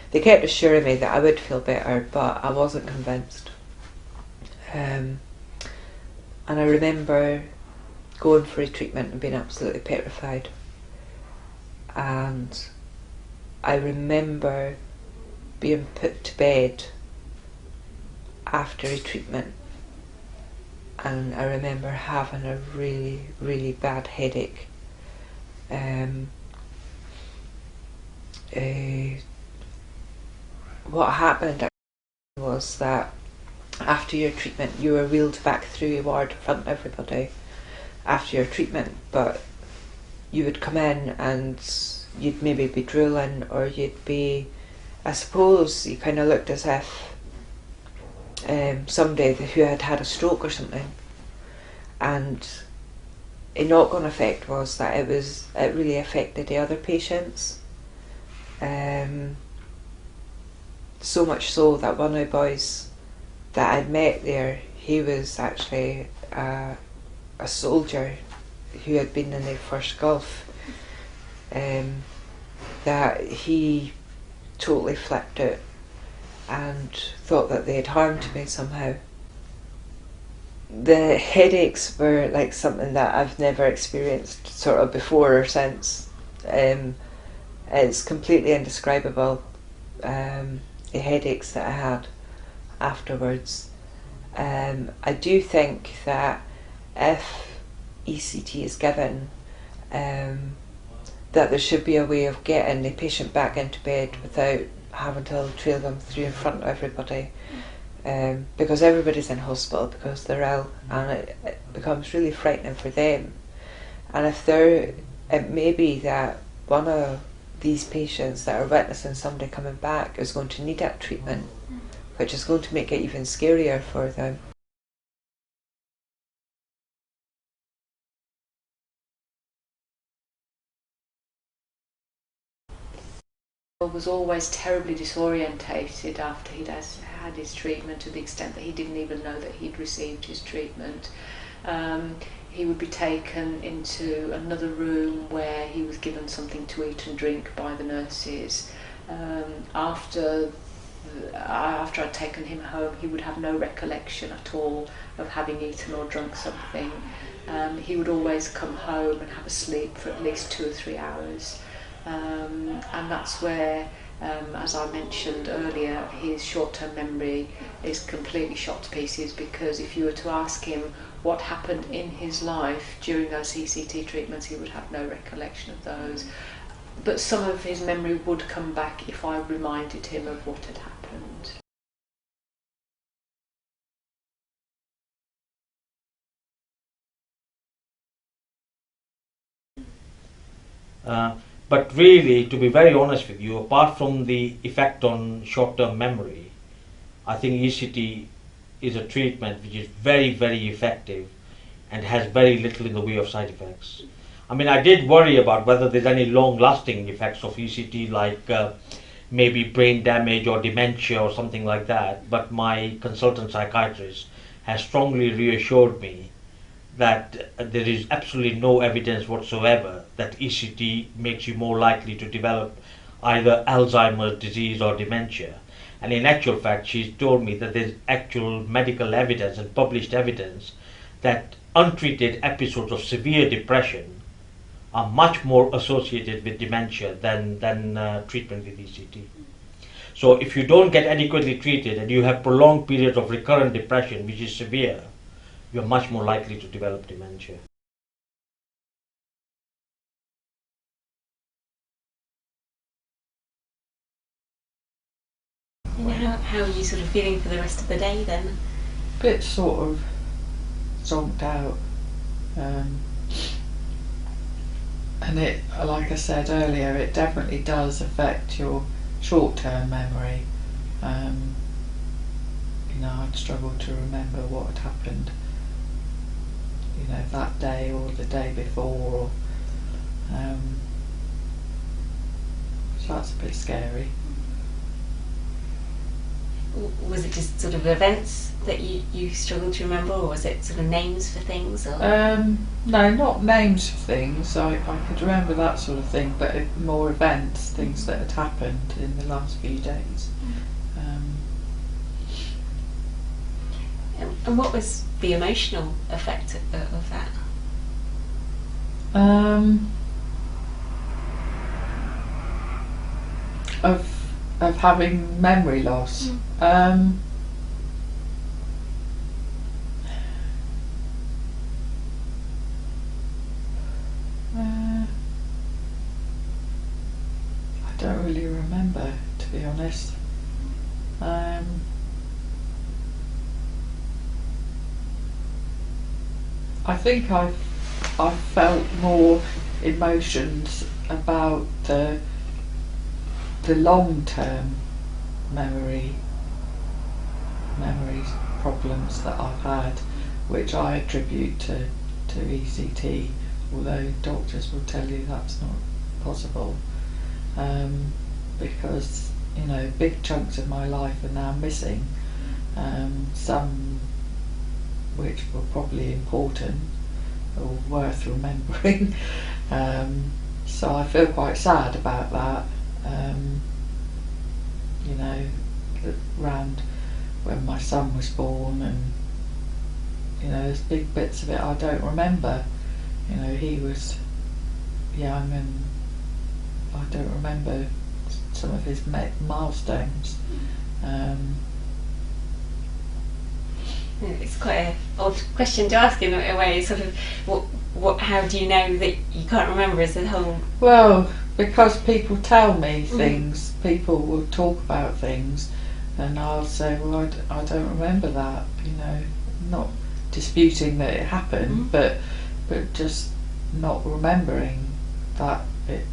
They kept assuring me that I would feel better, but I wasn't convinced. And I remember going for a treatment and being absolutely petrified. And I remember being put to bed after a treatment, and I remember having a really, really bad headache. What happened was that after your treatment you were wheeled back through your ward in front of everybody after your treatment, but you would come in and you'd maybe be drooling, or you'd be, I suppose you kind of looked as if somebody who had had a stroke or something. And a knock-on effect was that it really affected the other patients. So much so that one of the boys that I'd met there, he was actually a soldier who had been in the first Gulf, that he totally flipped it and thought that they had harmed me somehow. The headaches were like something that I've never experienced sort of before or since. It's completely indescribable, the headaches that I had afterwards. I do think that if ECT is given, that there should be a way of getting the patient back into bed without having to trail them through in front of everybody, because everybody's in hospital because they're ill, and it becomes really frightening for them. And if it may be that one of these patients that are witnessing somebody coming back is going to need that treatment, which is going to make it even scarier for them. He was always terribly disorientated after he'd had his treatment, to the extent that he didn't even know that he'd received his treatment. He would be taken into another room where he was given something to eat and drink by the nurses. After I'd taken him home, he would have no recollection at all of having eaten or drunk something. He would always come home and have a sleep for at least 2 or 3 hours. And that's where, as I mentioned earlier, his short-term memory is completely shot to pieces, because if you were to ask him what happened in his life during those ECT treatments, he would have no recollection of those. But some of his memory would come back if I reminded him of what had happened. But really, to be very honest with you, apart from the effect on short-term memory, I think ECT is a treatment which is very, very effective and has very little in the way of side effects. I mean, I did worry about whether there's any long-lasting effects of ECT, like maybe brain damage or dementia or something like that, but my consultant psychiatrist has strongly reassured me that there is absolutely no evidence whatsoever that ECT makes you more likely to develop either Alzheimer's disease or dementia. And in actual fact, she's told me that there's actual medical evidence and published evidence that untreated episodes of severe depression are much more associated with dementia than treatment with ECT. So if you don't get adequately treated and you have prolonged periods of recurrent depression, which is severe, you're much more likely to develop dementia. And how are you sort of feeling for the rest of the day then? A bit sort of zonked out. And it, like I said earlier, it definitely does affect your short-term memory. I'd struggle to remember what had happened, that day or the day before. So that's a bit scary. Was it just sort of events that you struggled to remember, or was it sort of names for things? Or? No, not names for things. I could remember that sort of thing, but more events, things that had happened in the last few days. And what was the emotional effect of that? Of having memory loss. I don't really remember, to be honest. I think I felt more emotions about the long-term memories problems that I've had, which I attribute to ECT, although doctors will tell you that's not possible, because big chunks of my life are now missing, some which were probably important or worth remembering. So I feel quite sad about that. Around when my son was born, and there's big bits of it I don't remember. He was young, and I don't remember some of his milestones. It's quite an odd question to ask in a way. Sort of, how do you know that you can't remember? Is the whole well, because people tell me things. People will talk about things, and I'll say, well, I don't remember that. Not disputing that it happened, but just not remembering that.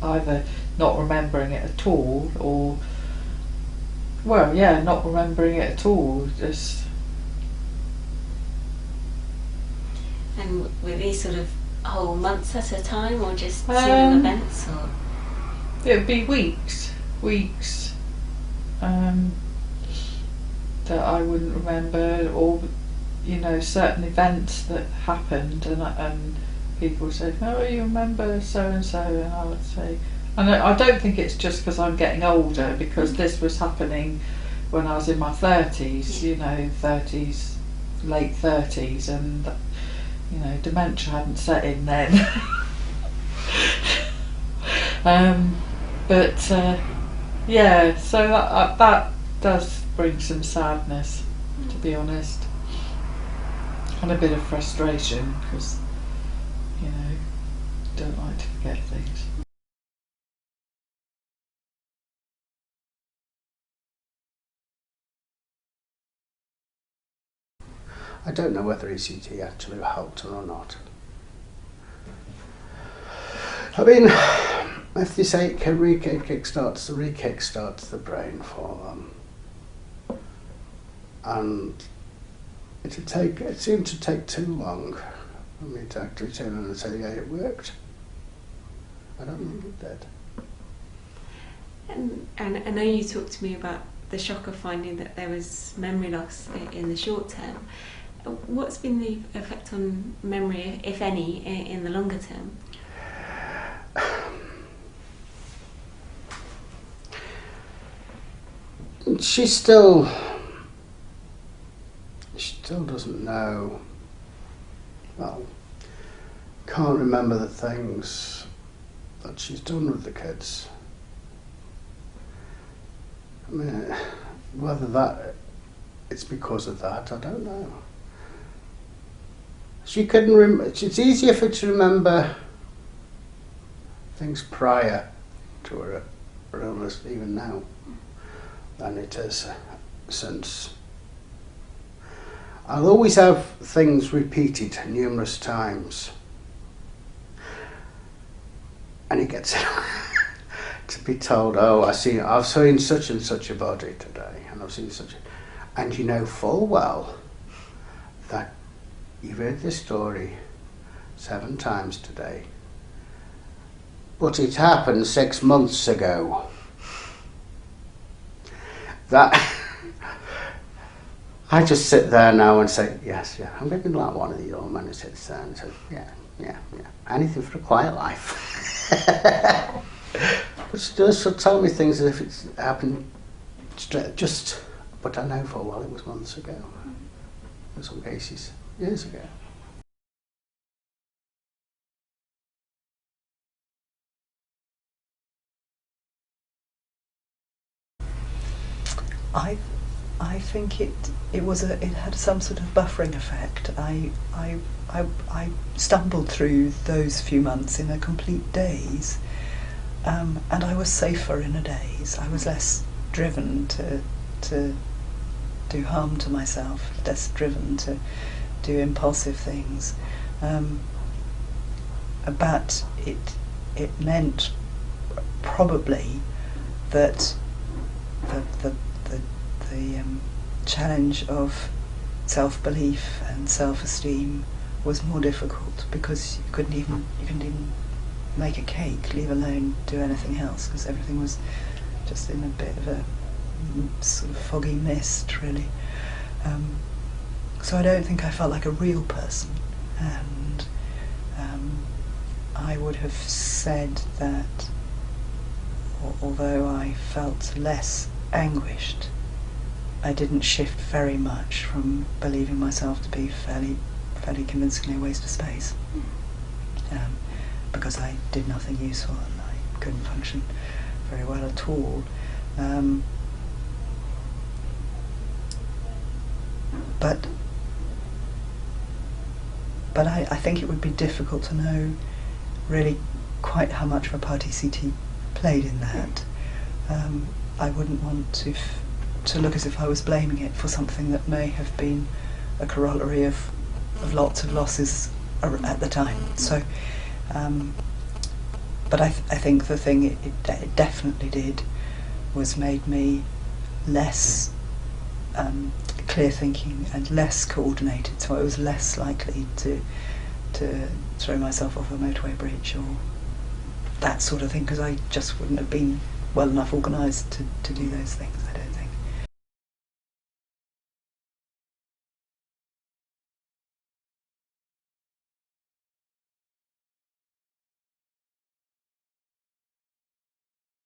Either not remembering it at all, or not remembering it at all. Just. And were these sort of whole months at a time, or just single events, or? It would be weeks, that I wouldn't remember, or certain events that happened, and people would say, "Oh, you remember so and so," and I would say, and I don't think it's just because I'm getting older, because this was happening when I was in my 30s, 30s, late 30s, and dementia hadn't set in then. So that does bring some sadness, to be honest, and a bit of frustration, because don't like to forget things. I don't know whether ECT actually helped her or not. I mean, if they say it kickstarts the brain for them, and it seemed to take too long for me to actually turn around and say, yeah, it worked. I don't think it did. And I know you talked to me about the shock of finding that there was memory loss in the short term. What's been the effect on memory, if any, in the longer term? She still doesn't know. Well, can't remember the things that she's done with the kids. I mean, whether it's because of that, I don't know. She couldn't remember. It's easier for her to remember things prior to her illness, even now, than it is since. I'll always have things repeated numerous times, and it gets to be told, "Oh, I've seen such and such a body today, and I've seen such," and you know full well that you've heard this story 7 times today. But it happened 6 months ago. That I just sit there now and say, yes, yeah, I'm getting like one of the old men who sits there and says, yeah, anything for a quiet life. But she does, she'll tell me things as if it's happened just, but I know for a while it was months ago. In some cases, years ago. I think it had some sort of buffering effect. I stumbled through those few months in a complete daze, and I was safer in a daze. I was less driven to do harm to myself, less driven to do impulsive things, but it meant probably that the challenge of self-belief and self-esteem was more difficult, because you couldn't even make a cake, leave alone do anything else, because everything was just in a bit of a sort of foggy mist, really. So I don't think I felt like a real person, and I would have said that although I felt less anguished, I didn't shift very much from believing myself to be fairly convincingly a waste of space, because I did nothing useful and I couldn't function very well at all. But I think it would be difficult to know really quite how much of a part ECT played in that. I wouldn't want to look as if I was blaming it for something that may have been a corollary of lots of losses at the time. So, but I think the thing it definitely did was made me less clear thinking and less coordinated. So I was less likely to throw myself off a motorway bridge or that sort of thing, because I just wouldn't have been well enough organised to do those things, I don't think.